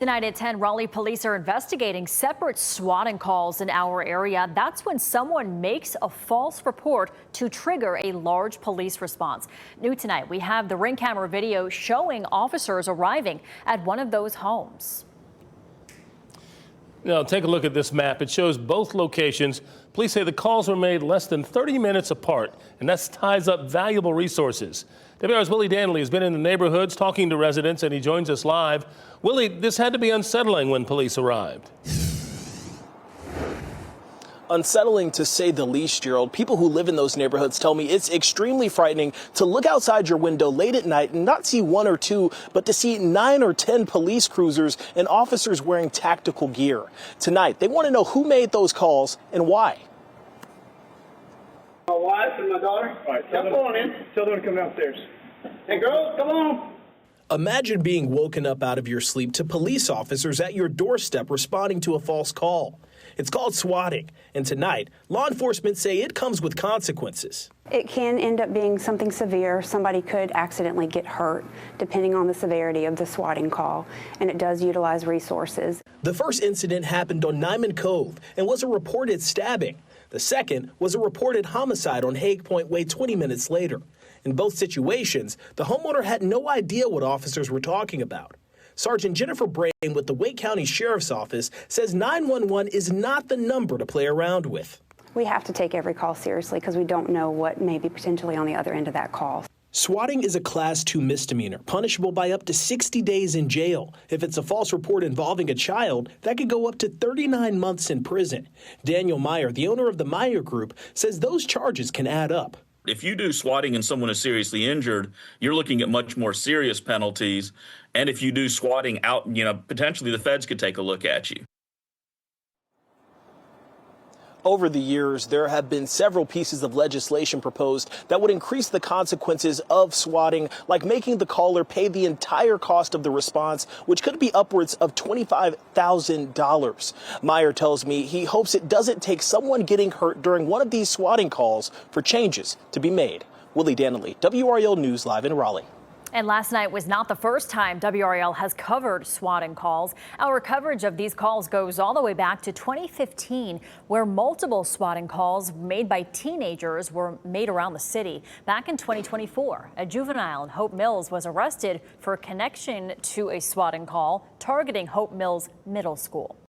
Tonight at 10, Raleigh police are investigating separate swatting calls in our area. That's when someone makes a false report to trigger a large police response. New tonight, we have the ring camera video showing officers arriving at one of those homes. Now, take a look at this map. It shows both locations. Police say the calls were made less than 30 minutes apart, and that ties up valuable resources. WRAL's Willie Danley has been in the neighborhoods talking to residents, and he joins us live. Willie, this had to be unsettling when police arrived. Unsettling to say the least, Gerald. People who live in those neighborhoods tell me it's extremely frightening to look outside your window late at night and not see one or two, but to see 9 or 10 police cruisers and officers wearing tactical gear. Tonight, they want to know who made those calls and why. My wife and my daughter. All right, Come on in. Tell them to come downstairs. Hey, girls, come on. Imagine being woken up out of your sleep to police officers at your doorstep responding to a false call. It's called swatting, and tonight, law enforcement say it comes with consequences. It can end up being something severe. Somebody could accidentally get hurt, depending on the severity of the swatting call, and it does utilize resources. The first incident happened on Nyman Cove and was a reported stabbing. The second was a reported homicide on Hague Point Way 20 minutes later. In both situations, the homeowner had no idea what officers were talking about. Sergeant Jennifer Brain with the Wake County Sheriff's Office says 911 is not the number to play around with. We have to take every call seriously because we don't know what may be potentially on the other end of that call. Swatting is a Class 2 misdemeanor, punishable by up to 60 days in jail. If it's a false report involving a child, that could go up to 39 months in prison. Daniel Meyer, the owner of the Meyer Group, says those charges can add up. If you do swatting and someone is seriously injured, you're looking at much more serious penalties. And if you do swatting out, potentially the feds could take a look at you. Over the years, there have been several pieces of legislation proposed that would increase the consequences of swatting, like making the caller pay the entire cost of the response, which could be upwards of $25,000. Meyer tells me he hopes it doesn't take someone getting hurt during one of these swatting calls for changes to be made. Willie Danley, WRAL News Live in Raleigh. And last night was not the first time WRAL has covered swatting calls. Our coverage of these calls goes all the way back to 2015, where multiple swatting calls made by teenagers were made around the city. Back in 2024, a juvenile in Hope Mills was arrested for connection to a swatting call targeting Hope Mills Middle School.